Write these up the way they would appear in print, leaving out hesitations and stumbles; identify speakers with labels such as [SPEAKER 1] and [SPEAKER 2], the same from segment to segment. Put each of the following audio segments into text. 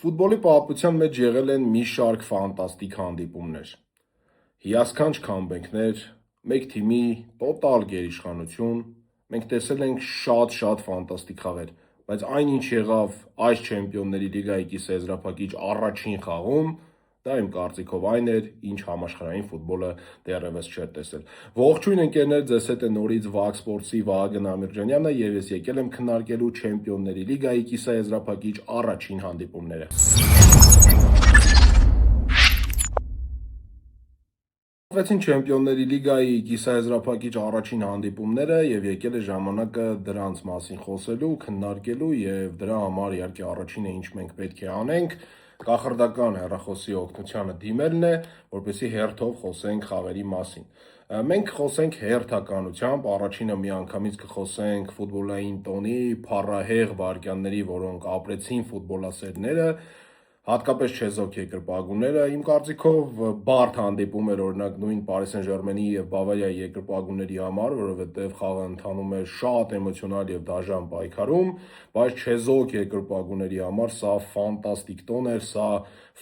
[SPEAKER 1] Ֆուտբոլի պատմության մեջ եղել են մի շարք ֆանտաստիկ հանդիպումներ, հիասքանչ քամբեքներ, մեկ թիմի տոտալ գերիշխանություն, մենք տեսել ենք շատ ֆանտաստիկ խաղեր, բայց այն ինչ եղավ այս Չեմպիոնների լիգայի կիսաեզրափակիչ առաջին խաղում, դա իմ կարծիքով այն էր, ինչ համաշխարհային ֆուտբոլը դեռևս չէր տեսել։ Ողջույն ընկերներ, ձեզ հետ է նորից Վակ Սպորտսի Վահագն Ամիրջանյանը եւ ես եկել եմ քննարկելու Չեմպիոնների լիգայի կիսաեզրափակիչ առաջին հանդիպումները։ Ստացվեցին Չեմպիոնների լիգայի կիսաեզրափակիչ առաջին հանդիպումները եւ եկել է ժամանակը դրանց մասին խոսելու, քննարկելու եւ դրա համար իհարկե առաջինը ինչ մենք պետք է անենք, կախարդական հեռախոսի օգնությանը դիմելն է, որպեսզի հերթով խոսենք խաղերի մասին։ Մենք խոսենք հերթականությամբ, առաջինը միանգամից կխոսենք ֆուտբոլային տոնի, փառահեղ վայրկյանների, որոնք ապրեցին ֆուտբոլասերները, հատկապես չեզոք երկրպագուները, իմ կարծիքով բարդ հանդիպում էր օրինակ նույն Պարիս Սեն-Ժերմենի եւ Բավարիայի երկրպագուների համար, որովհետեւ խաղը ընթանում էր շատ էմոցիոնալ եւ դաժան պայքարում, բայց չեզոք երկրպագուների համար սա ֆանտաստիկ տոն էր, սա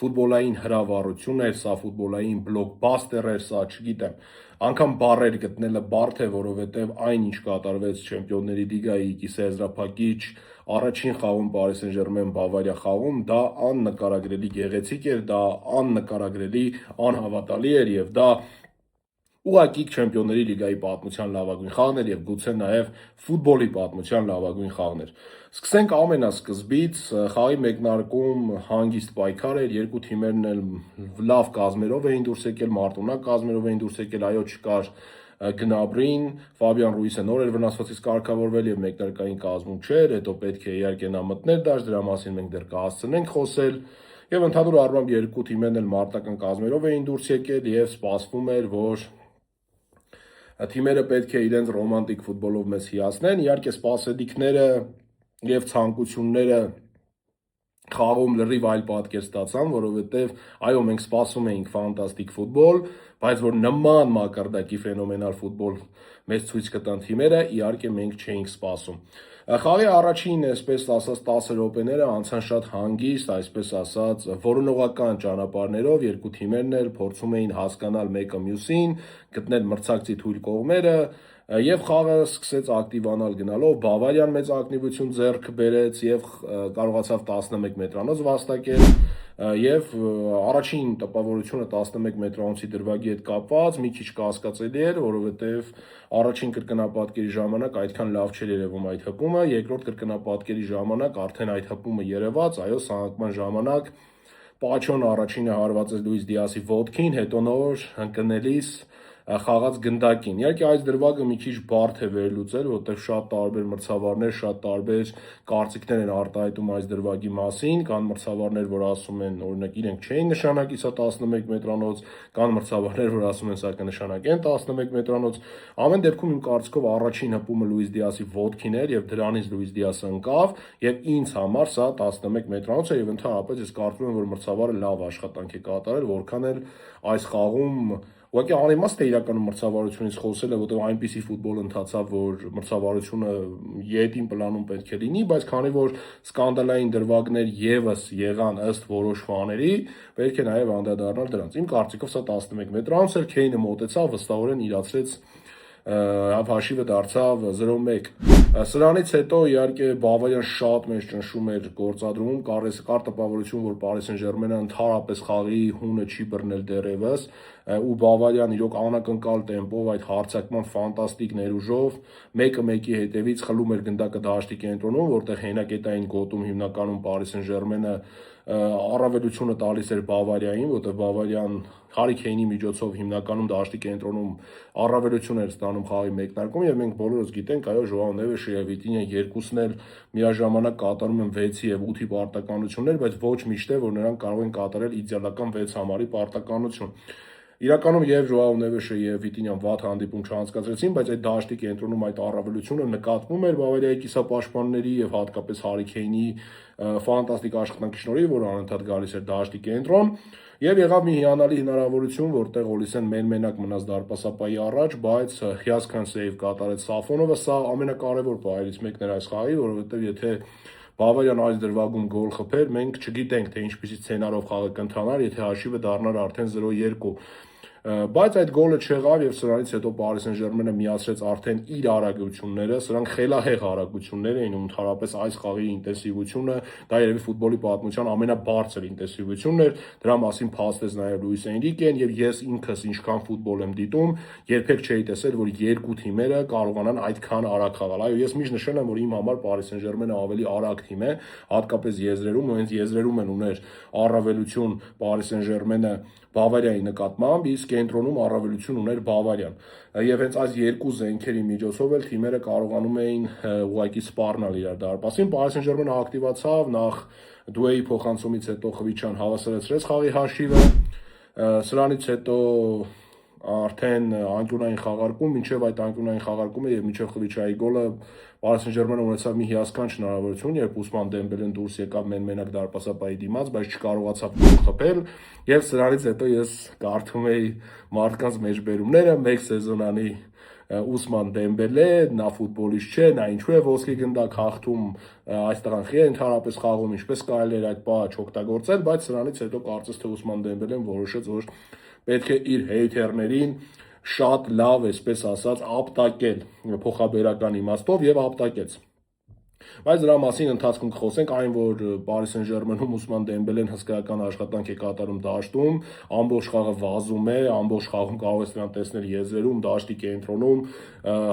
[SPEAKER 1] ֆուտբոլային հրավառություն էր, սա ֆուտբոլային բլոկբաստեր էր, սա չգիտեմ, անգամ բառեր գտնելը բարդ է, որովհետեւ այն ինչ կատարվեց Չեմպիոնների լիգայի կիսաեզրափակիչ առաջին խաղում Պարիս Սեն-Ժերմեն Բավարիա խաղում, դա աննկարագրելի գեղեցիկ էր, դա աննկարագրելի անհավատալի էր եւ դա ուղղակի Չեմպիոնների լիգայի պատմության լավագույն խաղն էր եւ գուցե նաեւ ֆուտբոլի պատմության լավագույն խաղն էր։ Սկսենք ամենասկզբից, խաղի մեկնարկում հանգիստ պայքար էր, երկու թիմերն էլ լավ կազմերով էին դուրս եկել, մարտունակ կազմերով էին դուրս եկել, այո չկար Գնաբրին, Ֆաբիան Ռուիսը նոր էր վնասվածից կարգավորվել եւ մեկնարկային կազմում չէր, հետո պետք է իհարկե նա մտներ դաշտ, դրա մասին մենք դեռ կհասցնենք խոսել։ Եվ ընդհանուր առմամբ երկու թիմերն էլ մարտական կազմերով էին դուրս եկել եւ սպասվում էր, որ թիմերը պետք է իրենց ռոմանտիկ ֆուտբոլով մեզ հիացնեն, իհարկե սպասելիքները եւ ցանկությունները խաղում լրիվ այլ պատկեր ստացան, որովհետեւ այո մենք սպասում էինք ֆանտաստիկ ֆուտբոլ, բայց որ նման մակարդակի ֆենոմենալ ֆուտբոլ մեզ ցույց կտան թիմերը, իհարկե մենք չէինք սպասում։ Խաղի առաջին, այսպես ասած, 10 րոպեները անցան շատ հանգիստ, այսպես ասած, որոնողական ճանապարհներով, երկու թիմերն էլ փորձում էին հասկանալ մեկը մյուսին, գտնել մրցակցի թույլ կողմերը, եւ խաղը սկսեց ակտիվանալ գնալով, Բավարիան մեծ ակտիվություն ձեռք բերեց եւ կարողացավ 11 մետրանոց վաստակել եւ առաջին տպավորությունը 11 մետրանոցի դրվագի հետ կապված մի քիչ կասկածելի էր, որովհետեւ առաջին կրկնապատկերի ժամանակ այդքան լավ չէր երևում այդ հպումը, երկրորդ կրկնապատկերի ժամանակ արդեն այդ հպումը երևաց, այո, սահմակման ժամանակ Պաչոն առաջինը հարվածեց Լուիս Դիասի ոտքին, հետո նոր ընկնելիս խաղաց գնդակին։ Իհարկե այս դրվագը մի քիչ բարդ է վերլուծել, որտեղ շատ տարբեր մրցավարներ, շատ տարբեր կարծիքներ են արտահայտում այս դրվագի մասին, կան մրցավարներ, որ ասում են, օրինակ իրենք չէին նշանակի սա 11 մետրանոց, կան մրցավարներ, որ ասում են սա կնշանակեն 11 մետրանոց։ Ամեն դեպքում իմ կարծիքով առաջին հպումը Լուիս Դիասի ոտքին էր եւ դրանից Լուիս Դիասը ընկավ եւ ինձ համար սա 11 մետրանոց է եւ ընդհանրապես ես կարծում եմ, որ մրցավարը լավ աշխատանք է կատարել, որքան էլ այս խաղում ուղղակի անիմաստ է իրականում մրցավարությունից խոսելը, որտեղ այնպիսի ֆուտբոլ ընթացավ, որ մրցավարությունը յետին պլանում պետք է լինի, բայց քանի որ սկանդալային դրվագներ եւս եղան ըստ որոշ ֆաների, պետք է նաեւ անդրադառնալ դրանց։ Իմ կարծիքով սա 11 մետրանոց էր, Քեյնը մոտեցավ, վստահորեն իրացրեց հաշիվը դարձավ 0-1։ Սրանից հետո իհարկե Բավարիան շատ մեծ ճնշում էր գործադրում, կար տպավորություն, որ Պարիս Սեն-Ժերմենը ընդհանրապես խաղի հունը չի բռնել դեռևս, ու Բավարիան իրոք անակնկալ տեմպով այդ հարձակման ֆանտաստիկ ներուժով մեկը մեկի հետևից խլում էր գնդակը դաշտի կենտրոնում, որտեղ հենակետային գոտում հիմնականում Պարիս Սեն-Ժերմենը առավելությունը տալիս էր Բավարիային, որտեղ Բավարիան Հարի Քեյնի միջոցով հիմնականում դաշտի կենտրոնում առավելություն էր ստանում խաղի մեկնարկում եւ մենք բոլորս գիտենք, այո, Ժոաո Նևեշը եւ Վիտինյա երկուսն էլ միաժամանակ կատարում են 6-ի եւ 8-ի պարտականություններ, բայց ոչ միշտ է, որ նրանք կարող են կատարել իդեալական 6 համարի պարտականություն։ Իրականում եւ Ժոաո Նևեշը եւ Վիտինյան վատ հանդիպում չանցկացրեցին, բայց այդ դաշտի կենտրոնում այդ առավելությունը նկատվում էր Բավարիայի կիսապաշտպանների եւ հատկապես Հարի Քեյնի ֆանտաստիկ աշխատանքի շնորհիվ, որ անընդհատ գալիս էր դաշտի կենտրոն եւ եղավ մի հիանալի հնարավորություն, որտեղ Օլիսեն մեն-մենակ մնաց դարպասապայի առաջ, բայց հիասքանչ սեյվ կատարեց Սաֆոնովը, սա ամենակարևոր պահերից մեկն էր այս խաղի, որովհետեւ եթե Բավարիան այս դրվագում գոլ խփեր, մենք չգիտենք, թե ինչպիսի սցենարով խաղը կընթանար, եթե հաշիվը դառնար արդեն 0-2։ Բայց այդ գոլը չեղավ եւ սրանից հետո Paris Saint-Germain-ը միացրեց արդեն իր արագությունները, սրանք խելահեղ արագություններ էին ու ընդհանրապես այս խաղի ինտենսիվությունը դա երևի ֆուտբոլի պատմության ամենաբարձր ինտենսիվությունն էր, դրա մասին փաստեց նաեւ Լուիս Էնրիկեն եւ ես ինքս ինչքան ֆուտբոլ եմ դիտում, երբեք չէի տեսել, որ երկու թիմերը կարողանան այդքան արագ խաղալ։ Այո, ես միշտ նշել եմ, որ իմ համար Paris Saint-Germain-ը ավելի արագ թիմ է, հատկապես եզրերում, ու հենց եզրերում են ուներ առավելություն Paris Saint-Germain-ը Բավարիայի նկատմամբ, իսկ կենտրոնում առավելություն ուներ Բավարիան։ Եվ հենց այս երկու զենքերի միջոցով էլ թիմերը կարողանում էին ուղղակի սպառնալ իրար դարպասին։ Paris Saint-Germain-ը ակտիվացավ, նախ Դուեի փոխանցումից հետո Խվիչյան հավասարեցրեց խաղի հաշիվը, սրանից հետո արդեն անկյունային խաղարկում, մինչև այդ անկյունային խաղարկումը եւ մինչև Խվիչյայի գոլը Paris Saint-Germain-ը ունեցավ մի հիասքանչ հնարավորություն, երբ Ուսման Դեմբելեն դուրս եկավ մեն-մենակ դարպասապայի դիմաց, բայց չկարողացավ գոլ խփել, եւ սրանից հետո ես կարդում էի մարդկանց մեջբերումները, մեկ սեզոնանի Ուսման Դեմբելե, նա ֆուտբոլիստ չէ, նա ինչու է ոսկի գնդակ հաղթում, այս տղան ընդհանրապես խաղում, ինչպես կարելի էր այդ պահը չօգտագործել, բայց սրանից հետո կարծես թե Ուսման Դեմբելեն որոշեց, որ պետք է իր հեյթերներին շատ լավ, այսպես ասած, ապտակել փոխաբերական իմաստով եւ ապտակեց։ Բայց դրա մասին ընթացքում կխոսենք, այն որ Paris Saint-Germain-ում Ուսման Դեմբելեն հսկայական աշխատանք է կատարում դաշտում, ամբողջ խաղը վազում է, ամբողջ խաղում կարող ես նրան տեսնել եզրերում, դաշտի կենտրոնում,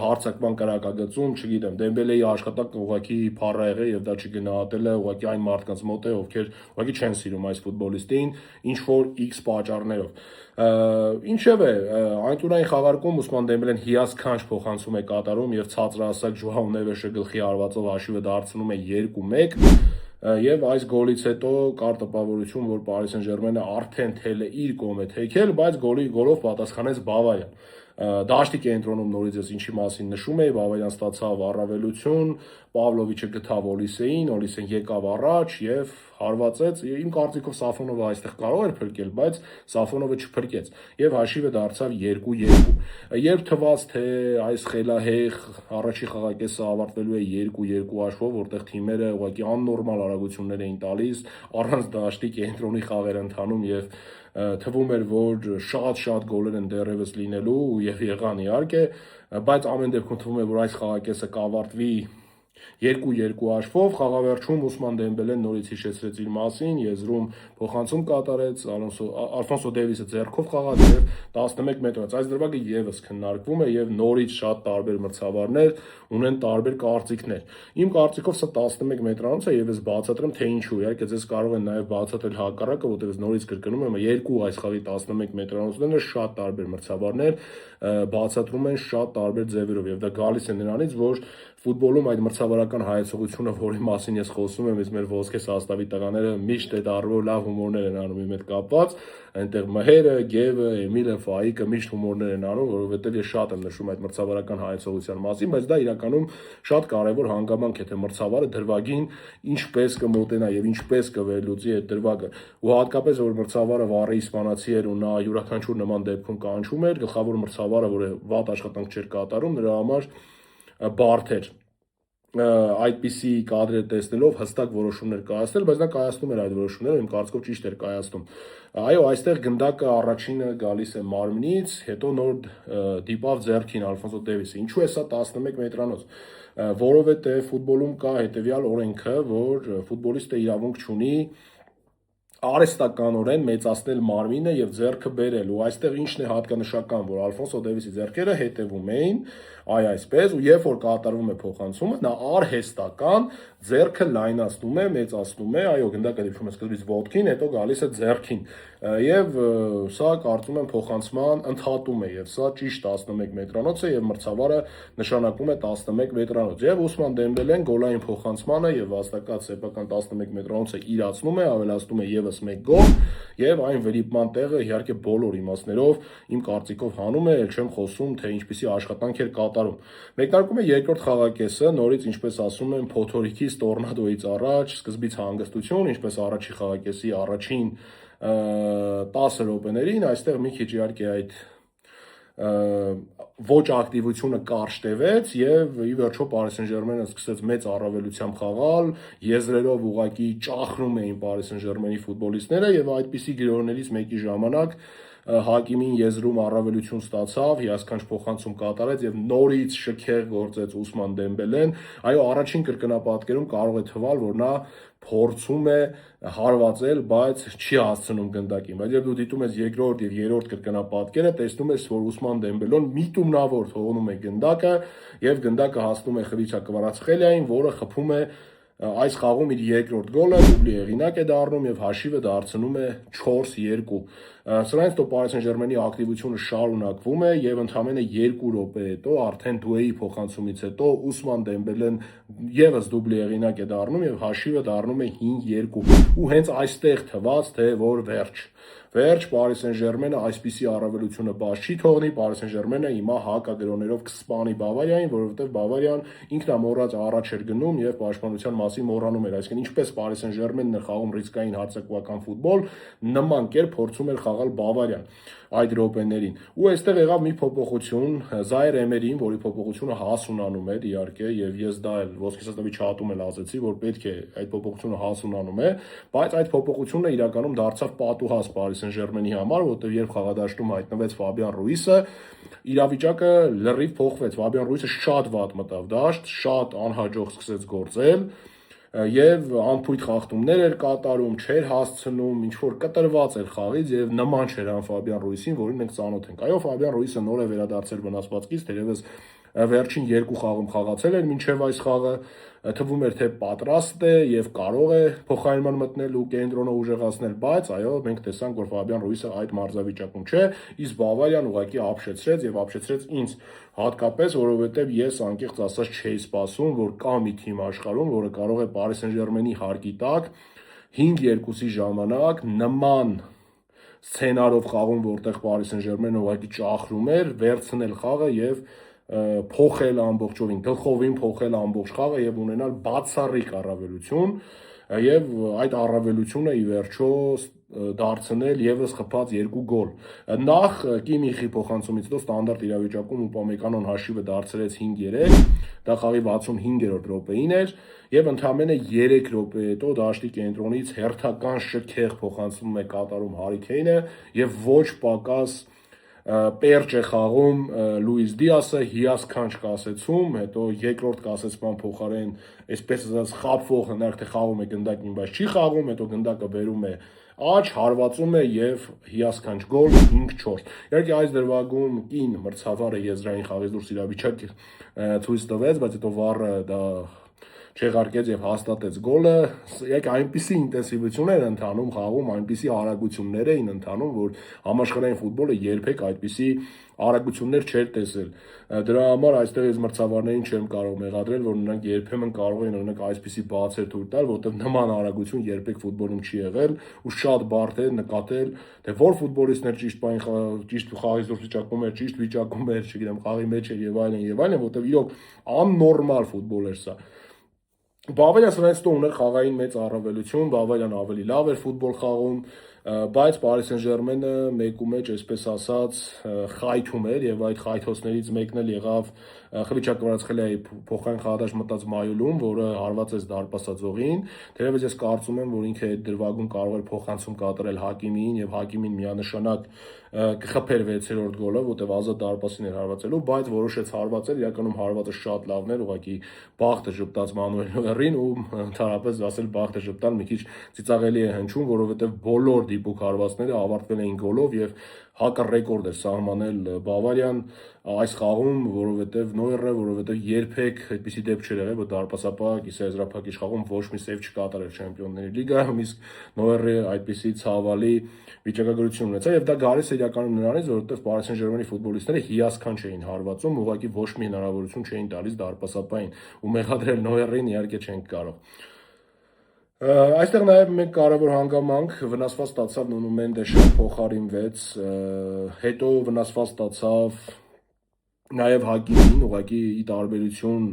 [SPEAKER 1] հարձակման կրակագծում, չգիտեմ, Դեմբելեի աշխատանքը ուղղակի փառահեղ է եւ դա չգնահատելը ուղղակի այն մարդկանց մոտ է, ովքեր ուղղակի չեն սիրում այս ֆուտբոլիստին, ինչ որ X պատճառներով։ Ինչևէ, անկյունային խաղարկում Ուսման Դեմբելեն հիասքանչ փոխանցում է կատարում եւ ցածրահասակ Ժոաու Նևեշը գլխի հարվածով հաշիվը դարձնում է 2-1 եւ այս գոլից հետո կար տպավորություն, որ Paris Saint-Germain-ը արդեն թելը իր կողմ է թեքել, բայց գոլով պատասխանեց Բավարիան։ Դաշտի կենտրոնում նորից ես ինչի մասին նշում էի, Բավարիան ստացավ առավելություն, Պավլովիչը գտավ Օլիսեին, Օլիսեն եկավ առաջ եւ հարվածեց։ Իմ կարծիքով Սաֆոնովը այստեղ կարող էր փրկել, բայց Սաֆոնովը չփրկեց եւ հաշիվը դարձավ 2-2։ Երբ թվաց, թե այս խելահեղ առաջի խաղակեսը ավարտվելու է 2-2 հաշվով, որտեղ թիմերը ուղղակի աննորմալ արագություններ էին տալիս, առանց դաշտի կենտրոնի խաղեր ընթանում եւ թվում էր, որ շատ գոլեր են դեռևս լինելու եւ եղան իհարկե, բայց ամեն դեպքում թվում է, որ այս խաղակեսը կավարտվի 2-2 հաշվով, խաղավերջում Ուսման Դեմբելեն նորից հիշեցրեց իր մասին, եզրում փոխանցում կատարեց, Ալֆոնսո Դեյվիսը ձեռքով խաղաց եւ 11 մետրից։ Այս դրվագը եւս քննարկվում է եւ նորից շատ տարբեր մրցավարներ ունեն տարբեր կարծիքներ։ Իմ կարծիքով սա 11 մետրանոց է եւ ես բացատրեմ, թե ինչու։ Իհարկե ձեզ կարող են նաեւ բացատրել հակառակը, որտեղ ես նորից կրկնում եմ, երկու այս խաղի 11 մետրանոցները շատ տարբեր մրցավարներ բացատրում են շատ տարբեր ձևերով եւ դա գալիս է նրանից, որ ֆուտբոլում այդ մրցավարական հայեցողությունը, որի մասին ես խոսում եմ, իսկ մեր ոսկե սաստավի տղաները միշտ այդ առումով լավ հումորներ են անում իմ հետ կապված, այնտեղ Մհերը, Գևը, Էմիլը, Ֆայիկը միշտ հումորներ են անում, որովհետեւ ես շատ եմ նշում այդ մրցավարական հայեցողության մասին, բայց դա իրականում շատ կարեւոր հանգամանք է, թե մրցավարը դրվագին ինչպես կմոտենա եւ ինչպես կվերլուծի այդ դրվագը։ Ու հատկապես որ մրցավարը վառի իսպանացի էր ու նա յուրաքանչյուր նման դեպքում կանչում էր, գլխավոր մրցավարը, որը վատ աշխատանք չէր կատարում, նրա համար բարդ էր այդպիսի կադրեր տեսնելով հստակ որոշումներ կայացնել, բայց նա կայացնում էր այդ որոշումները, իմ կարծիքով ճիշտ էր կայացնում։ Այո, այստեղ գնդակը առաջինը գալիս է մարմնից, հետո նոր դիպավ ձեռքին Ալֆոնսո Դեյվիսը։ Ինչու է սա 11 մետրանոց, որովհետև ֆուտբոլում կա հետևյալ օրենքը, որ ֆուտբոլիստը իրավունք չունի արհեստականորեն մեծացնել մարմինը եւ ձեռքը բերել ու այստեղ ինչն է հատկանշական, որ Ալֆոնսո Դեյվիսի ձեռքերը հետևում էին այսպես ու երբ որ կատարվում է փոխանցումը, նա արհեստական ձեռքը լայնացնում է, մեծացնում է, այո, գնդակը դիպում է սկզբից ոտքին, հետո գալիս է ձեռքին եւ սա կարծում եմ փոխանցման ընդհատում է եւ սա ճիշտ 11 մետրանոց է եւ մրցավարը նշանակում է 11 մետրանոց եւ Ուսման Դեմբելեն գոլային փոխանցմանը եւ վաստակած սեփական 11 մետրանոցը իրացնում է, ավելացնում է եւս մեկ գոլ եւ այն վերիպման տեղը իհարկե բոլոր իմաստներով իմ կարծիքով հանում է, ել չեմ խոսում թե ինչպիսի աշխատանք էր կատարում։ Մեկնարկում է երկրորդ խաղակեսը, նորից ինչպես ասում են, փոթորիկից տորնադոից առաջ, սկզբից հանգստություն, ինչպես առաջի խաղակեսի առաջին 10 րոպեներին, այստեղ մի քիչ իհարկե այդ ոչ ակտիվությունը կարճ տևեց եւ ի վերջո Paris Saint-Germain-ը սկսեց մեծ առավելությամբ խաղալ, եզրերով ուղակի ճախնում էին Paris Saint-Germain-ի ֆուտբոլիստները եւ այդպիսի գրոներից մեկի ժամանակ Հակիմին եզրում առավելություն ստացավ, հիասքանչ փոխանցում կատարեց եւ նորից շքեղ գործեց Ուսման Դեմբելեն։ Այո, առաջին կրկնապատկերում կարող է թվալ, որ նա փորձում է հարվածել, բայց չի հասցնում գնդակին։ Բայց երբ դու դիտում ես երկրորդ եւ երրորդ կրկնապատկերը, տեսնում ես, որ Ուսման Դեմբելեն միտումնավոր թողնում է գնդակը եւ գնդակը հասնում է Խվիչա Կվարացխելիային, որը խփում է այս խաղում իր երկրորդ գոլը, դուբլի հեղինակ է դառնում եւ հաշիվը դարձնում է 4-2։ Սրանից հետո Paris Saint-Germain-ի ակտիվությունը շարունակվում է եւ ընդամենը 2 րոպե հետո արդեն Դուեի փոխանցումից հետո Ուսման Դեմբելեն եւս դուբլի հեղինակ է դառնում եւ հաշիվը դառնում է 5-2։ Ու հենց այստեղ թվաց, թե որ Վերջ Paris Saint-Germain-ը այսպիսի առավելությունը բաց չի թողնի, Paris Saint-Germain-ը հիմա հակագրոներով կսպանի Բավարիային, որովհետեւ Բավարիան ինքնամոռաց առաջ էր գնում եւ պաշտպանության մասին մոռանում էր, այսինքն ինչպես Paris Saint-Germain-ն է խաղում ռիսկային հարձակողական ֆուտբոլ, նման կերպ փորձում էր խաղալ Բավարիան այդ րոպեներին։ Ու այստեղ եղավ մի փոփոխություն, Զայր Էմերին, որի փոփոխությունը հասունանում էր իհարկե, եւ ես դա էլ ոսկե սաստավի չաթում էլ ասացի, որ պետք է այդ փոփոխությունը հասունանում է, բայց այդ փոփոխությունը իրականում դարձավ պատուհաս Paris Saint-Germain-ի համար, որտեղ երբ խաղադաշտում հայտնվեց Ֆաբիան Ռուիսը, իրավիճակը լրիվ փոխվեց։ Ֆաբիան Ռուիսը շատ վատ մտավ դաշտ, շատ անհաջող սկսեց գործել եւ անփույթ խախտումներ էր կատարում, չէր հասցնում, ինչ որ կտրված էր խաղից եւ նման չէր ան Ֆաբիան Ռուիսին, որին մենք ծանոթ ենք։ Այո, Ֆաբիան Ռուիսը նոր է վերադարձել վնասվածքից, թերևս վերջին 2 խաղում խաղացել էր մինչև այս խաղը, թվում էր թե պատրաստ է եւ կարող է փոխարինման մտնել ու կենտրոնը ուժեղացնել, բայց այո, մենք տեսանք, որ Ֆաբիան Ռուիսը այդ մարզավիճակում չէ, իսկ Բավարիան ուղղակի ապշեցրեց եւ ապշեցրեց ինձ հատկապես, որովհետեւ ես անկեղծ ասած չէի սպասում, որ կա մի թիմ աշխարհում, որը կարող է Paris Saint-Germain-ի հարկի տակ 5-2-ի ժամանակ նման սցենարով խաղում, որտեղ Paris Saint-Germain-ը ուղղակի ճախրում էր, վերցնել խաղը եւ փոխել ամբողջովին, գլխովին փոխել ամբողջ խաղը եւ ունենալ բացառիկ առավելություն եւ այդ առավելությունը ի վերջո դարձնել եւս խփած 2 գոլ։ Նախ Կիմիխի փոխանցումից հետո ստանդարտ իրավիճակում Ուպամեկանոն հաշիվը դարձրեց 5-3, դա խաղի 65-րդ րոպեին էր եւ ընդամենը 3 րոպե հետո դաշտի կենտրոնից հերթական շքեղ փոխանցում է կատարում Հարի Քեյնը եւ ոչ պակաս Պերճ է խաղում Լուիս Դիասը, հիասքանչ կասեցում, հետո երկրորդ կասեցման փոխարեն այսպես ասած խաբվող հնարք թե խաղում է գնդակին, բայց չի խաղում, հետո գնդակը բերում է աջ, հարվածում է եւ հիասքանչ գոլ 5-4։ Իհարկե այս դրվագում կին մրցավարը եզրային խաղից դուրս իրավիճակ ցույց տվեց, բայց հետո վառը դա չեղարկեց եւ հաստատեց գոլը։ Իհարկե այնպիսի ինտենսիվություն էր ընթանում խաղում, այնպիսի արագություններ էին ընթանում, որ համաշխարհային ֆուտբոլը երբեք այդպիսի արագություններ չէր տեսել։ Դրա համար այստեղ ես մրցավարներին չեմ կարող մեղադրել, որ նրանք երբեմն կարող են օրինակ այսպիսի բացեր թույլ տալ, որտեղ նման արագություն երբեք ֆուտբոլում չի եղել ու շատ բարդ է նկատել, թե որ ֆուտբոլիստներ ճիշտ բան ճիշտ խաղից դուրս վիճակում էր, ճիշտ վիճակում էր, չգիտեմ, խաղի մեջ էր եւ այլն, որտեղ իրոք աննորմալ ֆուտբոլ էր սա։ Բավարիան սրանից հետո ուներ խաղային մեծ առավելություն, Բավարիան ավելի լավ էր ֆուտբոլ խաղում, բայց Paris Saint-Germain-ը մեկումեջ, այսպես ասած, խայթում էր եւ այդ խայթոցներից մեկն էլ եղավ Խվիչա Կվարացխելիայի փոխային խաղադաշտ մտած Մայոլում, որը հարվածեց դարպասաձողին։ Թերևս ես կարծում եմ, որ ինքը այդ դրվագում կարող էր փոխանցում կատարել Հակիմիին եւ Հակիմին միանշանակ կխփեր 6-րդ գոլը, որտեղ ազատ դարպասին էր հարվածելու, բայց որոշեց հարվածել, իրականում հարվածը շատ լավն էր, ուղղակի բախտը ժպտաց Մանուել Նոյերին ու ընդհանրապես ասել բախտը ժպտալ մի քիչ ծիծաղելի է հնչում, որովհետեւ բոլոր դիպուկ հարվածները ավարտվել էին գոլով եւ հակառեկորդ էր սահմանել Բավարիան այս խաղում, որովհետեւ երբեք այդպիսի դեպք չէր եղել, որ դարպասապահ կիսաեզրափակիչ խաղում ոչ մի սեյվ չկատարեր Չեմպիոնների լիգայում, իսկ Նոյերը այդպիսի ցավալի վիճակագրություն ունեցավ եւ դա գալիս է իրականում նրանից, որովհետեւ Paris Saint-Germain-ի ֆուտբոլիստները հիասքանչ էին հարվածում, ուղղակի ոչ մի հնարավորություն չէին տալիս դարպասապահին ու մեղադրել Նոյերին իհարկե չենք կարող։ Այստեղ նաև մեկ կարևոր հանգամանք վնասված ստացավ Նունո Մենդեշը, փոխարինվեց, հետո վնասված ստացավ նաև Հակիմին, ուղղակի ի տարբերություն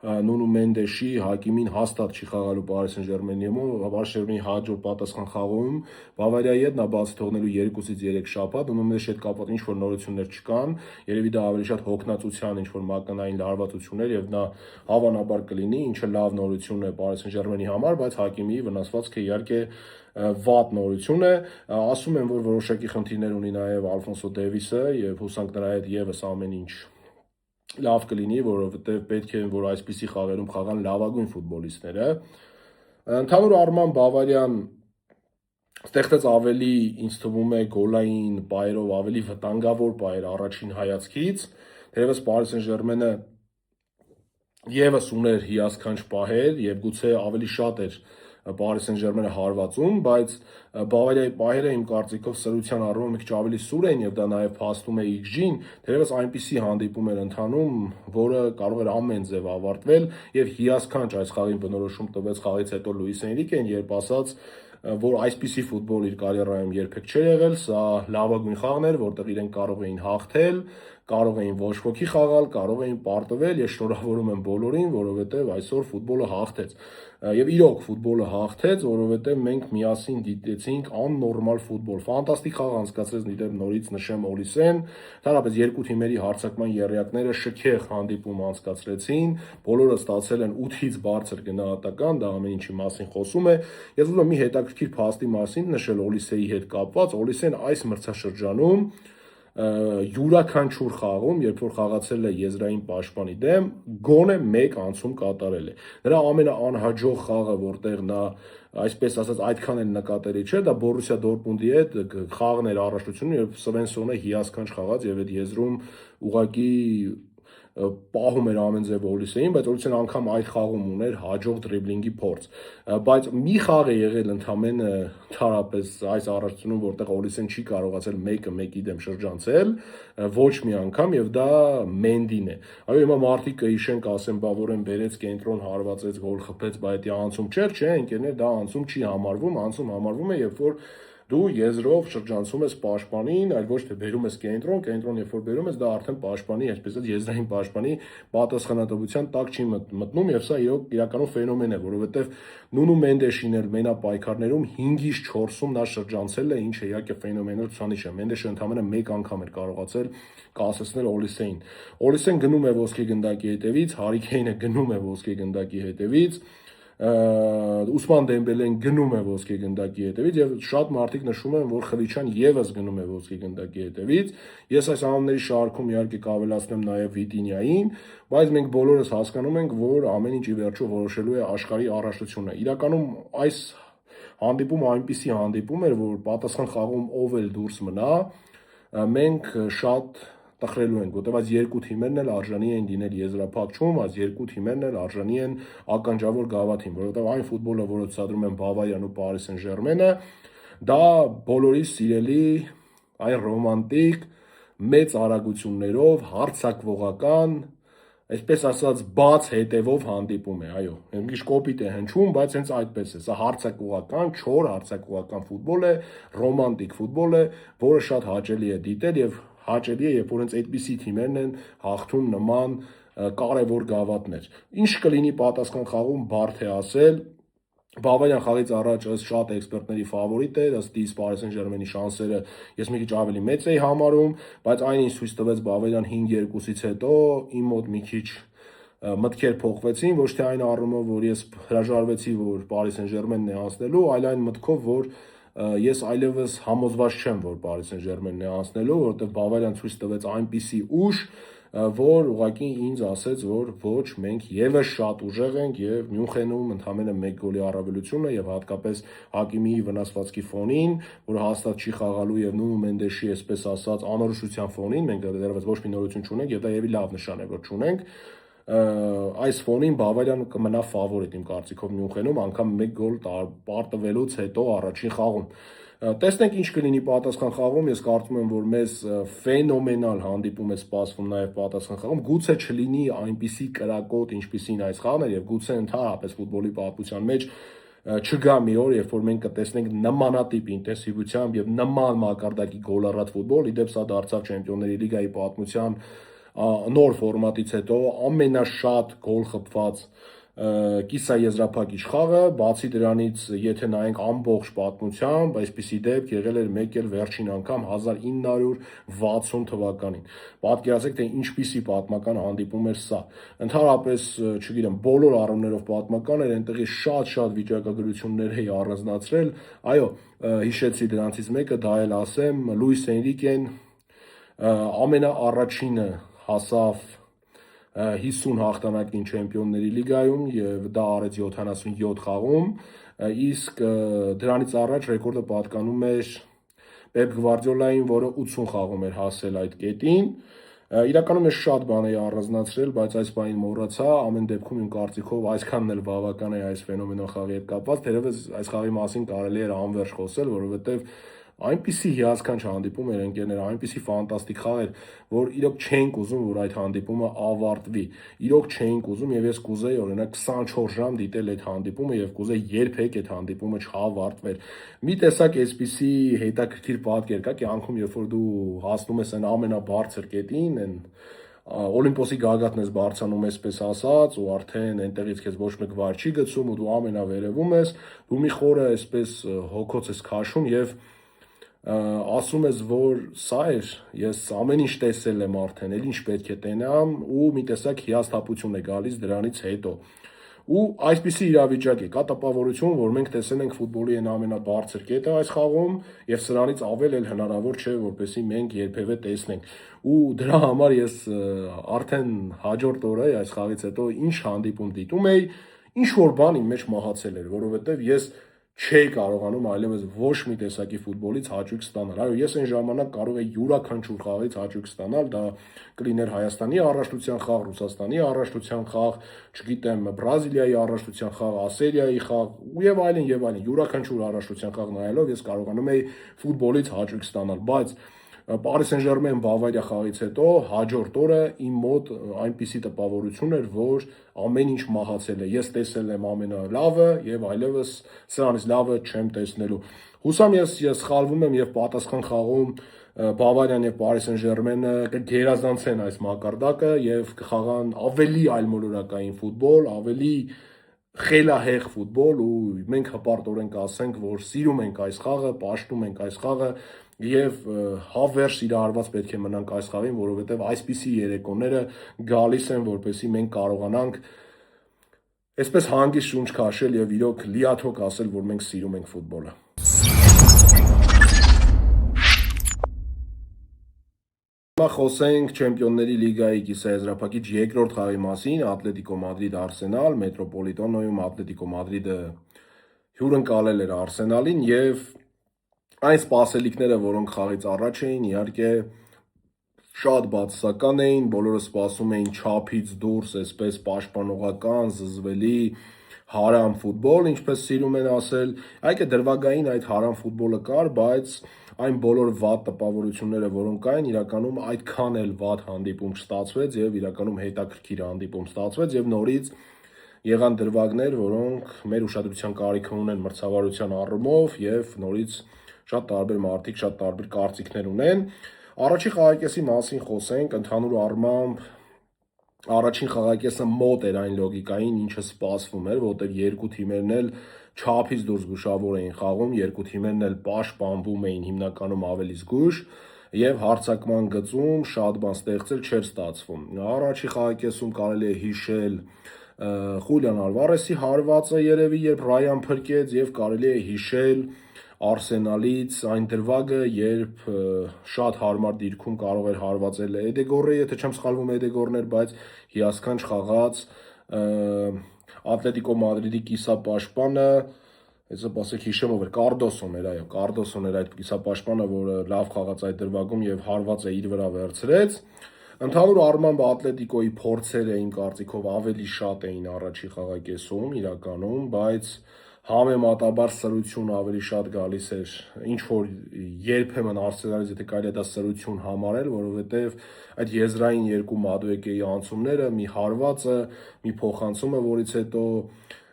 [SPEAKER 1] Նունու Մենդեշի Հակիմին հաստատ չի խաղալու Paris Saint-Germain-ի հաջորդ պատասխան խաղում Բավարիայի հետ նա բաց թողնելու 2-ից 3 շաբաթ, Նունու Մենդեշի հետ կապված ինչ-որ նորություններ չկան, երևի դա ավելի շատ հոգնածության ինչ-որ մականային լարվածություններ եւ նա հավանաբար կլինի, ինչը լավ նորություն է Paris Saint-Germain-ի համար, բայց Հակիմի վնասվածքը իհարկե վատ նորություն է, ասում են, որ որոշակի խնդիրներ ունի նաեւ Ալֆոնսո Դեվիսը եւ հուսանք նրա հետ եւս ամեն ինչ լավ կլինի, որովհետև պետք է որ այսպիսի խաղերում խաղան լավագույն ֆուտբոլիստները։ Ընդհանուր առմամբ Բավարիան ստեղծեց ավելի, ինձ թվում է, գոլային պայերով ավելի վտանգավոր պայեր առաջին հայացքից, թերևս Paris Saint-Germain-ը եւս ուներ հիասքանչ պահեր եւ գուցե ավելի շատ էր Paris Saint-Germain-ը հարվածում, բայց Բավարիայի պահերը իմ կարծիքով սրության առումով մի քիչ ավելի սուր էին եւ դա նաեւ փաստում է XG-ին, թերևս այնպիսի հանդիպում էր ընթանում, որը կարող էր ամեն ձև ավարտվել եւ հիասքանչ այս խաղին բնորոշում տվեց խաղից հետո Լուիս Էնրիկեն, երբ ասաց, որ այսպիսի ֆուտբոլ իր կարիերայում երբեք չէր եղել, սա լավագույն խաղն էր, որտեղ իրենք կարող էին հաղթել, կարող էին ոչ ոքի խաղալ, կարող էին պարտվել, ես շնորհավորում եմ բոլորին, որովհետև այսօր ֆուտբոլը հաղթեց։ Եվ իրոք ֆուտբոլը հաղթեց, որովհետև մենք միասին դիտեցինք աննորմալ ֆուտբոլ։ Ֆանտաստիկ խաղ անցկացրեց դիտեմ նորից նշեմ Օլիսեն, ընդհանրապես երկու թիմերի հարձակման եռյակները շքեղ հանդիպում անցկացրեցին, բոլորը ստացել են 8-ից բարձր գնահատական, դա ամեն ինչի մասին խոսում է։ Ես ուզում եմ մի հետաքրքիր փաստի մասին նշել Օլիսեի հետ կապված, Օլիսեն այս մրցաշրջանում յուրաքանչյուր խաղում, երբ որ խաղացել է եզրային պաշտպանի դեմ, գոնե 1 անցում կատարել է։ Նրա ամենաանհաջող խաղը, որտեղ նա այսպես ասած այդքան էլ նկատելի չէ, դա Բորուսիա Դորտմունդի հետ խաղն էր առաջնությունում, երբ Սվենսոնը հիասքանչ խաղաց եւ այդ եզրում ուղակի պահում էր ամեն ձև Օլիսեին, բայց Օլիսեն անգամ այդ խաղում ուներ հաջող դրիբլինգի փորձ։ Բայց մի խաղ է եղել ընդամենը թարապես այս առաջությունում, որտեղ Օլիսեն չի կարողացել մեկը մեկի դեմ շրջանցել, ոչ մի անգամ եւ դա Մենդին է։ Այո, հիմա մարդիկ կհիշեն, կասեն, բա որ են բերեց կենտրոն հարվածեց, գոլ խփեց, բայց դա անցում չէ, ընկերներ, դա անցում չի համարվում, անցում համարվում է, երբ որ դու եզրով շրջանցում ես պաշտպանին, այլ ոչ թե բերում ես կենտրոն, երբ որ բերում ես, դա արդեն պաշտպանի, այսպես ասած, եզրային պաշտպանի պատասխանատվության տակ չի մտնում եւ սա իրականում ֆենոմեն է, որովհետեւ Նունու Մենդեշին էլ մենապայքարներում 5-ից 4-ում նա շրջանցել է, ինչը իհարկե ֆենոմենալ ցուցանիշ է։ Մենդեշը ընդամենը 1 անգամ էր կարողացել կասեցնել Օլիսեին։ Օլիսեն գնում է ոսկե գնդակի հետևից, Հարի Քեյնը գնում է ոսկե գնդակի հետևից, Ուսման Դեմբելեն գնում է ոսկե գնդակի հետևից եւ շատ մարդիկ նշում են, որ Խվիչյան եւս գնում է ոսկե գնդակի հետևից։ Ես այս անունների շարքում իհարկե կավելացնեմ նաեւ Վիտինյային, բայց մենք բոլորս հասկանում ենք, որ ամեն ինչ ի վերջո որոշելու է աշխարհի առաջնությունը։ Իրականում այս հանդիպումը այնպիսի հանդիպում էր, որ պատասխան խաղում ով էլ դուրս մնա, մենք շատ տխրելու ենք, որտեղ այս երկու թիմերն էլ արժանի են լինել եզրափակչում, այս երկու թիմերն էլ արժանի են ականջավոր գավաթին, որովհետև այն ֆուտբոլը, որը ցուցադրում են Բավարիան ու Paris Saint-Germain-ը, դա բոլորի սիրելի, այն ռոմանտիկ, մեծ արագություններով, հարձակվողական, այսպես ասած, բաց հետևով հանդիպում է, այո, մի քիչ կոպիտ է հնչում, բայց հենց այդպես է, սա հարձակողական, չոր հարձակողական ֆուտբոլ է, ռոմանտիկ ֆուտբոլ է, որը շատ հաճելի է դիտել եւ հաճելի է, երբ որ հենց այդպիսի թիմերն են հաղթում նման կարևոր գավաթներ։ Ինչ կլինի պատասխան խաղում բարդ է ասել։ Բավարիան խաղից առաջ ըստ շատ էքսպերտների ֆավորիտ էր, ըստ իս Paris Saint-Germain-ի շանսերը ես մի քիչ ավելի մեծ էի համարում, բայց այն ինչ ցույց տվեց Բավարիան 5-2-ից հետո իմ մոտ մի քիչ մտքեր փոխվեցին, ոչ թե այն առումով, որ ես հրաժարվեցի, որ Paris Saint-Germain-ն է անցնելու, այլ այն մտքով, որ ես այլևս համոզված չեմ, որ Paris Saint-Germain-ն է անցնելու, որովհետև Բավարիան ցույց տվեց այնպիսի ուժ, որ ուղղակի ինձ ասեց, որ ոչ, մենք եւս շատ ուժեղ ենք եւ Մյունխենում ընդամենը 1 գոլի առավելությունը եւ հատկապես Հակիմիի վնասվածքի ֆոնին, որը հաստատ չի խաղալու եւ Նունու Մենդեշի, այսպես ասած, անորոշության ֆոնին, մենք դեռևս ոչ մի նորություն չունենք եւ դա եւի լավ նշան է, որ չունենք։ Այս ֆոնին Բավարիան կմնա ֆավորիտ իմ կարծիքով Մյունխենում, անգամ 1 գոլ պարտվելուց հետո առաջին խաղում։ Տեսնենք ինչ կլինի պատասխան խաղում, ես կարծում եմ, որ մեզ ֆենոմենալ հանդիպում է սպասվում նաև պատասխան խաղում, գուցե չլինի այնպիսի կրակոտ, ինչպիսին այս խաղն էր, եւ գուցե ընդհանրապես ֆուտբոլի պատմության մեջ չգա մի օր, երբ որ մենք կտեսնենք նմանատիպ ինտենսիվությամբ եւ նման մակարդակի գոլառատ ֆուտբոլ, իդեպ սա դարձավ Չեմպիոնների լիգայի պատմության նոր ֆորմատից հետո ամենաշատ գոլ խփված կիսաեզրափակիչ խաղը, բացի դրանից, եթե նայենք ամբողջ պատմությամբ, այսպիսի դեպք եղել էր մեկ էլ վերջին անգամ 1960 թվականին։ Պատկերացրեք, թե ինչպիսի պատմական հանդիպում էր սա։ Ընդհանրապես, չգիտեմ, բոլոր առումներով պատմական էր, այնտեղի շատ վիճակագրություններ էի առանձնացրել։ Այո, հիշեցի դրանցից մեկը, դա էլ ասեմ, Լուիս Էնրիկեն ամենաառաջինը հասավ 50 հաղթանակին Չեմպիոնների լիգայում եւ դա արեց 77 խաղում, իսկ դրանից առաջ ռեկորդը պատկանում էր Պեպ Գվարդիոլային, որը 80 խաղում էր հասել այդ կետին։ Իրականում ես շատ բան էի առանձնացրել, բայց այս բանին մոռացա, ամեն դեպքում իմ կարծիքով այսքանն էլ բավական է այս ֆենոմենալ խաղի հետ կապված, թերևս այս խաղի մասին կարելի էր անվերջ խոսել, որովհետև այնպիսի հիասքանչ հանդիպում էր ընկերներ, այնպիսի ֆանտաստիկ խաղ էր, որ իրոք չէինք ուզում, որ այդ հանդիպումը ավարտվի։ Իրոք չէինք ուզում եւ ես կուզեի օրինակ 24 ժամ դիտել այդ հանդիպումը եւ կուզեի երբեք այդ հանդիպումը չավարտվեր։ Մի տեսակ այսպիսի հետաքրքիր պատկեր կա կյանքում, երբ որ դու հասնում ես այն ամենաբարձր կետին, այն Օլիմպոսի գագաթն ես բարձրանում այսպես ասած, ու արդեն այնտեղից քեզ ոչ մեկ վայր չի գցում ու դու ամենավերևում ես, դու մի խորը այսպես հոգոց ես քաշում եւ ասում ես, որ սա էր, ես ամեն ինչ տեսել եմ արդեն, էլ ինչ պետք է տենամ ու մի տեսակ հիասթափություն է գալիս դրանից հետո։ Ու այսպիսի իրավիճակ է, կա տպավորություն, որ մենք տեսել ենք ֆուտբոլի այն ամենաբարձր կետը այս խաղում եւ սրանից ավել էլ հնարավոր չէ, որպեսզի մենք երբևէ տեսնենք։ Ու դրա համար ես արդեն հաջորդ օրը այս խաղից հետո ինչ հանդիպում դիտում էի, ինչ որ բան իմ մեջ մահացել էր, որովհետեւ ես չէի կարողանում այլևս ոչ մի տեսակի ֆուտբոլից հաճույք ստանալ։ Այո, ես այն ժամանակ կարող էի յուրաքանչյուր խաղից հաճույք ստանալ, դա կլիներ Հայաստանի առաջնության խաղ, Ռուսաստանի առաջնության խաղ, չգիտեմ, Բրազիլիայի առաջնության խաղ, Ասերիայի խաղ եւ այլն, յուրաքանչյուր առաջնության խաղ նայելով ես կարողանում էի ֆուտբոլից հաճույք ստանալ, բայց Պարի Սեն-Ժերմեն Բավարիա խաղից հետո հաջորդ օրը իմ մոտ այնպիսի տպավորություն էր, որ ամեն ինչ մահացել է։ Ես տեսել եմ ամենալավը եւ այլևս սրանից լավը չեմ տեսնելու։ Հուսամ ես սխալվում եմ եւ պատասխան խաղում Բավարիան եւ Պարի Սեն-Ժերմենը կգերազանցեն այս մակարդակը եւ կխաղան ավելի այլմոլորակային ֆուտբոլ, ավելի խելահեղ ֆուտբոլ ու մենք հպարտորեն կասենք, որ սիրում ենք այս խաղը, պաշտում ենք այս խաղը եւ հավերժ սիրահարված պետք է մնանք այս խաղին, որովհետեւ այսպիսի երեկոները գալիս են, որպեսզի մենք կարողանանք այսպես հանգիստ շունչ քաշել եւ իրոք լիաթոք ասել, որ մենք սիրում ենք ֆուտբոլը։ Հիմա խոսենք Չեմպիոնների լիգայի կիսաեզրափակիչ երկրորդ խաղի մասին, Ատլետիկո Մադրիդ Արսենալ, Մետրոպոլիտանոյում Ատլետիկո Մադրիդը հյուրընկալել էր Արսենալին եւ այն սպասելիքները, որոնք խաղից առաջ էին, իհարկե շատ բացասական էին, բոլորը սպասում էին չափից դուրս, այսպես պաշտպանողական, զզվելի հարամ ֆուտբոլ, ինչպես սիրում են ասել, այգե դրվագային այդ հարամ ֆուտբոլը կար, բայց այն բոլոր վատ տպավորությունները, որոնք կային, իրականում այդքան էլ վատ հանդիպում չստացվեց եւ իրականում հետաքրքիր հանդիպում ստացվեց եւ նորից եղան դրվագներ, որոնք մեր ուշադրության կարիք ունեն մրցավարության առումով եւ նորից շատ տարբեր մարդիկ, շատ տարբեր կարծիքներ ունեն։ Առաջին խաղակեսի մասին խոսենք, ընդհանուր առմամբ առաջին խաղակեսը մոտ էր այն լոգիկային, ինչը սպասվում էր, որտեղ երկու թիմերն էլ չափից դուրս զգուշավոր էին խաղում, երկու թիմերն էլ պաշտպանվում էին հիմնականում ավելի զգույշ եւ հարձակման գծում շատ բան ստեղծել չէր ստացվում։ Առաջի խաղակեսում կարելի է հիշել Խուլիան Ալվարեսի հարվածը երևի, երբ Ռայան փրկեց եւ կարելի է հիշել Արսենալից այն դրվագը, երբ շատ հարմար դիրքում կարող էր հարվածել Էդեգորը, եթե չեմ սխալվում Էդեգորն էր, բայց հիասքանչ խաղաց Ատլետիկո Մադրիդի կիսապաշտպանը, այսպես ասեք հիշեմ ով էր, Կարդոսոն էր, այո, Կարդոսոն էր այդ կիսապաշտպանը, որը լավ խաղաց այդ դրվագում եւ հարվածը իր վրա վերցրեց։ Ընդհանուր առմամբ Ատլետիկոյի փորձերը իմ կարծիքով ավելի շատ էին առաջի խաղակեսում իրականում, բայց համեմատաբար սրություն ավելի շատ գալիս էր, ինչ որ երբեմն Արսենալից եթե կարելի է դա սրություն համարել, որովհետև այդ եզրային երկու Մադուեկեի անցումները, մի հարվածը, մի փոխանցումը, որից հետո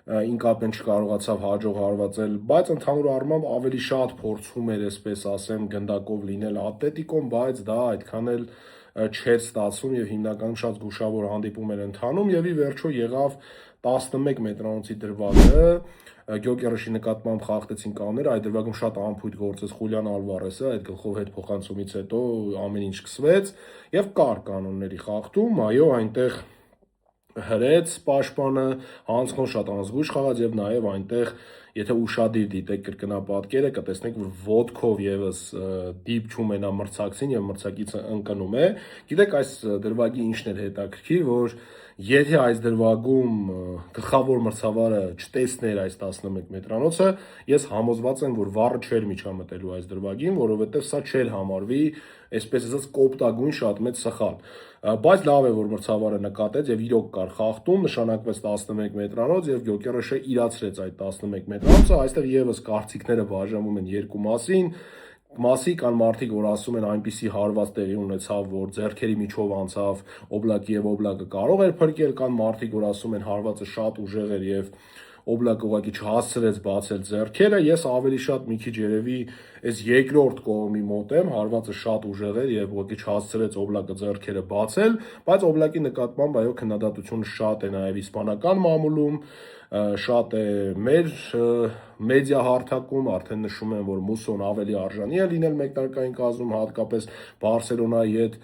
[SPEAKER 1] Ինկապեն չկարողացավ հաջող հարվածել, բայց ընդհանուր առմամբ ավելի շատ փորձում էր, այսպես ասեմ, գնդակով լինել Ատլետիկոն, բայց դա այդքան էլ չէր ստացվում եւ հիմնականում շատ զգուշավոր հանդիպում էր ընթանում եւ ի վերջո եղավ 11 մետրանոցի դրվագը Գյոկերեշի նկատմամբ խախտեցին կանոնները, այդ դրվագում շատ անփույթ գործեց Խուլիան Ալվարեսը, այդ գլխով հետ փոխանցումից հետո ամեն ինչ սկսվեց եւ կար կանոնների խախտում, այո, այնտեղ հրեց պաշտպանը, հանցքոն շատ անզգույշ խաղաց եւ նաեւ այնտեղ եթե ուշադիր դիտեք կրկնապատկերը, կտեսնեք, որ ոտքով եւս դիպ չումենա մրցակցին եւ մրցակիցը ընկնում է։ Գիտեք, այս դրվագի ինչն էր հետաքրքիր, որ եթե այս դրվագում գլխավոր մրցավարը չտեսներ այս 11 մետրանոցը, ես համոզված եմ, որ վառը չէր միջամտելու այս դրվագին, որովհետեւ սա չէր համարվի, այսպես ասած, կոպտագույն շատ մեծ սխալ։ Բայց լավ է, որ մրցավարը նկատեց եւ իրոք կար խախտում, նշանակվեց 11 մետրանոց եւ Գյոկերեշը իրացրեց այդ 11 մետրանոցը, այստեղ եւս կարծիքները բաժանվում են երկու մասի կան մարդիկ, որ ասում են այնպիսի հարված տեղի ունեցավ, որ ձեռքերի միջով անցավ Օբլակի եւ Օբլակը կարող էր փրկել, կան մարդիկ, որ ասում են հարվածը շատ ուժեղ էր եւ Օբլակը ուղղակի չհասցրեց բացել ձեռքերը, ես ավելի շատ մի քիչ երևի այս երկրորդ կողմի մոտ եմ, հարվածը շատ ուժեղ էր եւ ուղղակի չհասցրեց Օբլակը ձեռքերը բացել, բայց Օբլակի նկատմամբ այո քննադատությունը շատ է նաեւ իսպանական մամուլում, շատ է մեր մեդիա հարթակում, արդեն նշում են, որ Մուսոն ավելի արժանի է լինել մեկնարկային կազմում, հատկապես Բարսելոնայի հետ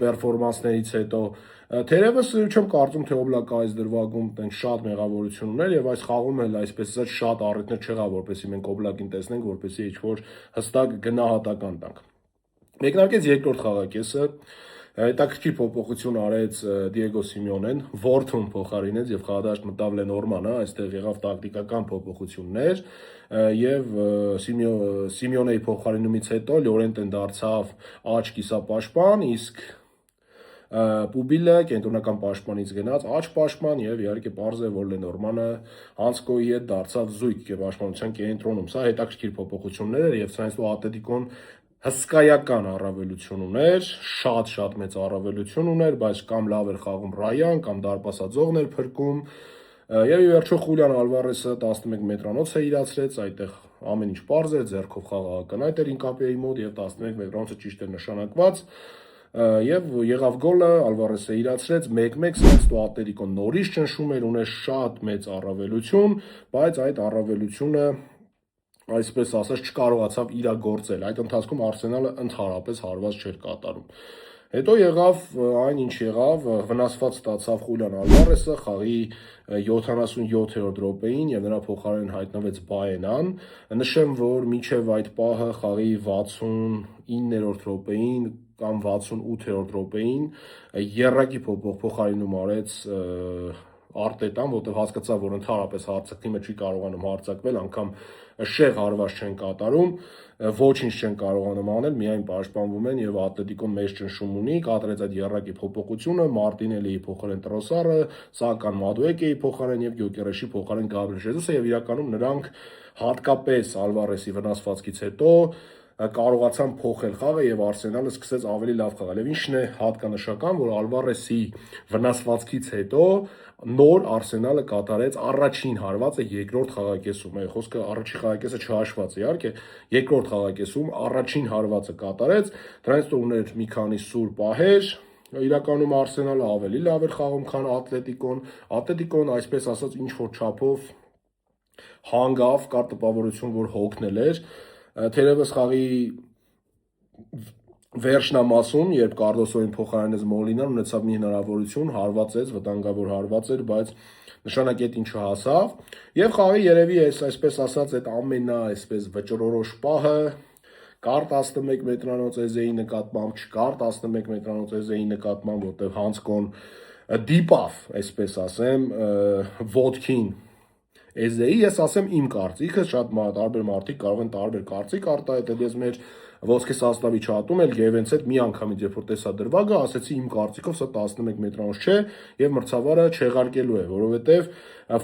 [SPEAKER 1] պերֆորմանսներից հետո։ Թերևս չեմ կարծում, թե Օբլակը այս դրվագում տենց շատ մեղավորություն ուներ եւ այս խաղում էլ այսպես ասած շատ առիթներ չեղավ, որպեսզի մենք Օբլակին տեսնենք, որպեսզի ինչ-որ հստակ գնահատական տանք։ Մեկնարկեց երկրորդ խաղակեսը, հետաքրքիր փոփոխություն արեց Դիեգո Սիմեոնեն, Որթուն փոխարինեց եւ խաղադաշտ մտավ Լենորմանը, այստեղ եղավ տակտիկական փոփոխություններ եւ Սիմեոնեի փոխարինումից հետո Լորենտեն դարձավ աջ կիսապաշտպան, իսկ Պուբիլը կենտրոնական պաշտպանից գնաց աջ պաշտպան եւ իհարկե պարզ է, որ Լենորմանը Հանցկոյի հետ դարձավ զույգ պաշտպանության կենտրոնում։ Սա հետաքրքիր փոփոխություններ էր եւ սրանից հետո Ատլետիկոն հսկայական առավելություն ուներ, շատ մեծ առավելություն ուներ, բայց կամ լավ էր խաղում Ռայան, կամ դարպասաձողն էր փրկում։ Եվ ի վերջո Խուլիան Ալվարեսը 11 մետրանոց է իրացրեց, այդտեղ ամեն ինչ պարզ էր, ձեռքով խաղը ակնհայտ էր Ինկապիայի մոտ եւ 11 մետրանոցը ճիշտ էր նշանակված։ Եվ եղավ գոլը, Ալվարեսը իրացրեց 1-1, սրանց հետո Ատլետիկոն նորից ճնշում էր, ուներ շատ մեծ առավելություն, բայց այդ առավելությունը այսպես ասած չկարողացավ իրագործել։ Այդ ընթացքում Արսենալը ընդհանրապես հարված չէր կատարում։ Հետո եղավ այն ինչ եղավ, վնասված ստացավ Խուլիան Ալվարեսը խաղի 77-րդ րոպեին եւ նրա փոխարեն հայտնվեց Բայենան։ Նշեմ, որ մինչեւ այդ պահը խաղի 69-րդ րոպեին կամ 68-րդ րոպեին եռակի փոխարինում արեց Արտետան, որտեղ հասկացավ, որ ընդհանրապես հարցակիմը չի կարողանում հարձակվել, անգամ շեղ հարված չեն կատարում, ոչինչ չեն կարողանում անել, միայն պաշտպանվում են եւ Ատլետիկոն մեծ ճնշում ունի, կատարեց այդ եռակի փոփոխությունը, Մարտինելիի փոխարեն Տրոսարը, Սական Մադուեկեի փոխարեն եւ Գյոկերեշի փոխարեն Գաբրիել Ժեզուսը եւ իրականում նրանք հատկապես Ալվարեսի վնասվածքից հետո կարողացան փոխել խաղը եւ Արսենալը սկսեց ավելի լավ խաղալ։ Եվ ինչն է հատկանշական, որ Ալվարեսի վնասվածքից հետո նոր Արսենալը կատարեց առաջին հարվածը երկրորդ խաղակեսում։ Այդ խոսքը առաջին խաղակեսը չհաշված է, իհարկե, երկրորդ խաղակեսում առաջին հարվածը կատարեց, դրանից հետո ուներ մի քանի սուր պահեր։ Իրականում Արսենալը ավելի լավ էր խաղում, քան Ատլետիկոն։ Ատլետիկոն, այսպես ասած, ինչ որ չափով հանգավ, կար տպավորություն, որ հոգնել էր։ Թերևս խաղի վերջնամասում, երբ Կարդոսոյին փոխարինեց Մոլինան, ունեցավ մի հնարավորություն, հարվածեց, վտանգավոր հարված էր, բայց նշանակետին չհասավ։ Եվ խաղի երևի այսպես ասած այդ այսպես վճռորոշ պահը կար 11 մետրանոց Էզեի նկատմամբ, չկար 11 մետրանոց Էզեի նկատմամբ, որտեղ Հանցկոն դիպավ, այսպես ասեմ, ոտքին Էզեի, ես ասեմ իմ կարծիքը, շատ տարբեր մարդիկ կարող են տարբեր կարծիք արտահայտել, ես մեր ոսկե սաստավի չաթում էլ Գևենց հետ մի անգամից երբ որ տեսա դրվագը, ասեցի իմ կարծիքով սա 11 մետրանոց չէ եւ մրցավարը չեղարկելու է, որովհետեւ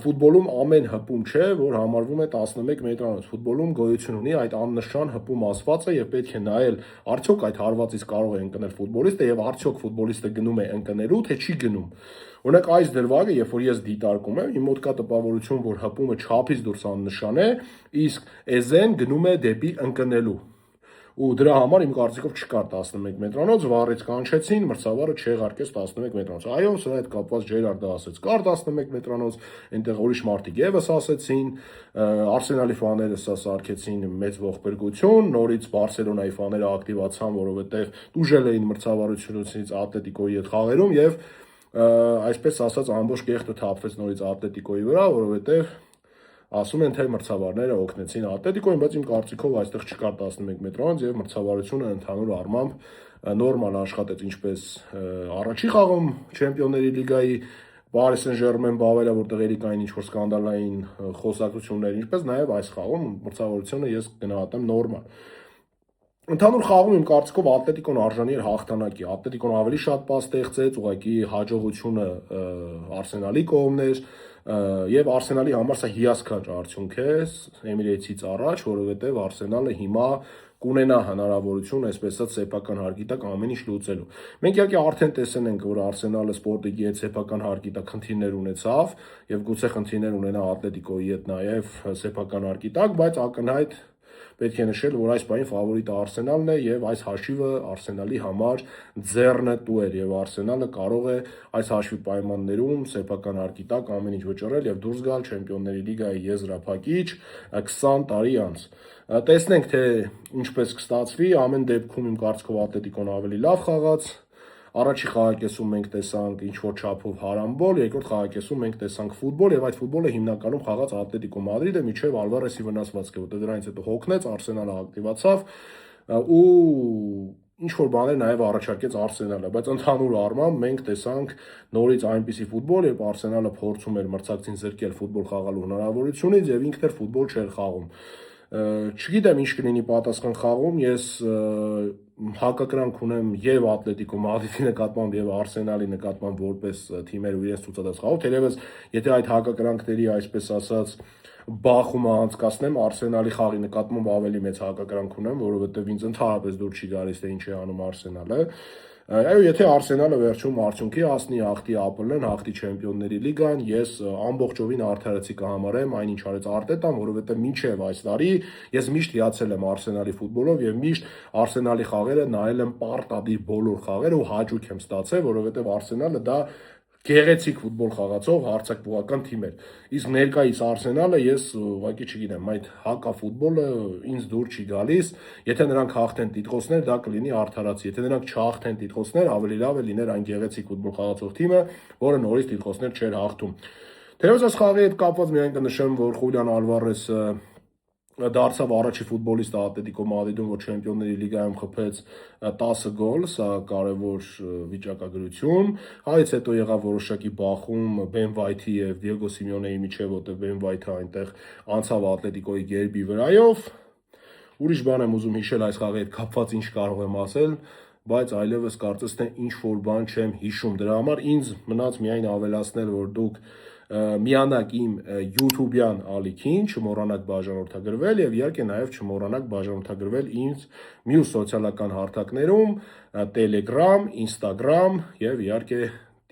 [SPEAKER 1] ֆուտբոլում ամեն հպում չէ, որ համարվում է 11 մետրանոց։ Ֆուտբոլում գոյություն ունի այդ աննշան հպում ասվածը եւ պետք է նայել արդյոք այդ հարվածից կարող է ընկնել ֆուտբոլիստը եւ արդյոք ֆուտբոլիստը գնում է ընկնելու, թե չի գնում։ Օրինակ այս դրվագը, երբ որ ես դիտարկում եմ, իմ մոտ կա տպավորություն, որ հպումը չափից դուրս աննշան է, իսկ Էզեն գնում է դեպի ընկնելու։ ու դրա համար իմ կարծիքով չկար 11 մետրանոց, վառից կանչեցին, մրցավարը չեղարկեց 11 մետրանոց։ Այո, սրա հետ կապված Ջերարդը ասեց, կար 11 մետրանոց, այնտեղ ուրիշ մարդիկ եւս ասեցին, Արսենալի ֆաները սա սարքեցին մեծ ողբերգություն, նորից Բարսելոնայի ֆաները ակտիվացան, որովհետեւ դուժել էին մրցավարությունից Ատլետիկոյի հետ խաղերում եւ այսպես ասած ամբողջ կեղտը թափվեց նորից Ատլետիկոյի վրա, որովհետեւ ասում են թե մրցավարները օգնեցին Ատլետիկոյին, բայց իմ կարծիքով այստեղ չկար 11 մետրանոց եւ մրցավարությունը ընդհանուր առմամբ նորմալ աշխատեց, ինչպես առաջի խաղում Չեմպիոնների լիգայի Paris Saint-Germain բավարարը, որտեղ ելի կային ինչ-որ սկանդալային խոսակցություններ, ինչպես նաեւ այս խաղում մրցավարությունը ես գնահատեմ նորմալ։ Ընդհանուր խաղում իմ կարծիքով Ատլետիկոն արժանի էր հաղթանակի։ Ատլետիկոն ավելի շատ պաս ստեղծեց, ուղղակի հաջողությունը Արսենալի կողմն էր, եւ Արսենալի համար սա հիասքանչ արդյունք է Էմիրեյցից առաջ, որովհետեւ Արսենալը հիմա կունենա հնարավորություն, այսպես ասած, սեփական հարկի տակ ամեն ինչ լուծելու։ Մենք իհարկե արդեն տեսել ենք, որ Արսենալը Սպորտիկի հետ սեփական հարկի տակ խնդիրներ ունեցավ եւ գուցե խնդիրներ ունենա Ատլետիկոյի հետ նաեւ սեփական հարկի տակ, բայց ակնհայտ պետք է նշել, որ այս պահին ֆավորիտը Արսենալն է եւ այս հաշիվը Արսենալի համար ձեռնտու էր եւ Արսենալը կարող է այս հաշվի պայմաններում սեփական հարկի տակ ամեն ինչ վճռել եւ դուրս գալ Չեմպիոնների լիգայի եզրափակիչ 20 տարի անց։ Տեսնենք թե ինչպես կստացվի, ամեն դեպքում իմ կարծիքով Ատլետիկոն ավելի լավ խաղաց։ Առաջի խաղակեսում մենք տեսանք ինչ-որ չափով հարամբոլ, երկրորդ խաղակեսում մենք տեսանք ֆուտբոլ եւ այդ ֆուտբոլը հիմնականում խաղաց Ատլետիկո Մադրիդը միջև Ալվարեսի վնասվածքը, որտեղ դրանից հետո հոգնեց, Արսենալը ակտիվացավ ու ինչ-որ բաներ նաեւ առաջարկեց Արսենալը, բայց ընդհանուր առմամբ մենք տեսանք նորից այնպիսի ֆուտբոլ, երբ Արսենալը փորձում էր մրցակցին զրկել ֆուտբոլ խաղալու հնարավորությունից եւ ինքն էլ ֆուտբոլ չէր խաղում։ Չգիտեմ ինչ կլինի պատասխան խաղում, ես հակակրանք ունեմ եւ Ատլետիկո Մադրիդի նկատմամբ եւ Արսենալի նկատմամբ որպես թիմեր ու իրենց ցուցած խաղով, թերևս եթե այդ հակակրանքների այսպես ասած բախումը անցկացնեմ, Արսենալի խաղի նկատմամբ ավելի մեծ հակակրանք ունեմ, որովհետեւ ինձ ընդհանրապես դուր չի գալիս թե ինչ է անում Արսենալը։ Այո, եթե Արսենալը վերջում արդյունքի հասնի, հաղթի ԱՊԼ-ն, հաղթի Չեմպիոնների լիգան, ես ամբողջովին արդարացի կհամարեմ այն ինչ արեց Արտետան, որովհետեւ մինչեւ այս տարի ես միշտ հիացել եմ Արսենալի ֆուտբոլով եւ միշտ Արսենալի խաղերը նայել եմ պարտադիր բոլոր խաղերը ու հաճույք եմ ստացել, որովհետեւ Արսենալը դա գեղեցիկ ֆուտբոլ խաղացող հարձակվողական թիմ էր։ Իսկ ներկայիս Արսենալը ես ուղղակի չգիտեմ, այդ հակաֆուտբոլը ինձ դուր չի գալիս։ Եթե նրանք հաղթեն տիտղոսներ, դա կլինի արդարացի։ Եթե նրանք չհաղթեն տիտղոսներ, ավելի լավ է լիներ այն գեղեցիկ ֆուտբոլ խաղացող թիմը, որը նորից տիտղոսներ չէր հաղթում։ Թերևս այս խաղի հետ կապված միայն կնշեմ, որ Խուլիան Ալվարեսը դարձավ առաջի ֆուտբոլիստը Ատլետիկո Մադրիդում, որ Չեմպիոնների լիգայում խփեց 10 գոլ, սա կարևոր վիճակագրություն։ Այս հետո եղավ որոշակի բախում Բեն Վայթի եւ Դիեգո Սիմեոնեի միջեւ, որտեղ Բեն Վայթը այնտեղ անցավ Ատլետիկոյի գերբի վրայով։ Ուրիշ բան եմ ուզում հիշել այս խաղի հետ կապված, ինչ կարող եմ ասել, բայց այլևս կարծես թե ինչ որ բան չեմ հիշում։ Դրա համար ինձ մնաց միայն ավելացնել, որ դուք միանաք իմ YouTube-յան ալիքին, չմոռանաք բաժանորդագրվել եւ իհարկե նաեւ չմոռանաք բաժանորդագրվել ինձ մյուս սոցիալական հարթակներում, Telegram, Instagram եւ իհարկե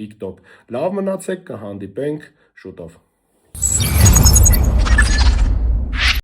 [SPEAKER 1] TikTok։ Լավ մնացեք, կհանդիպենք շուտով։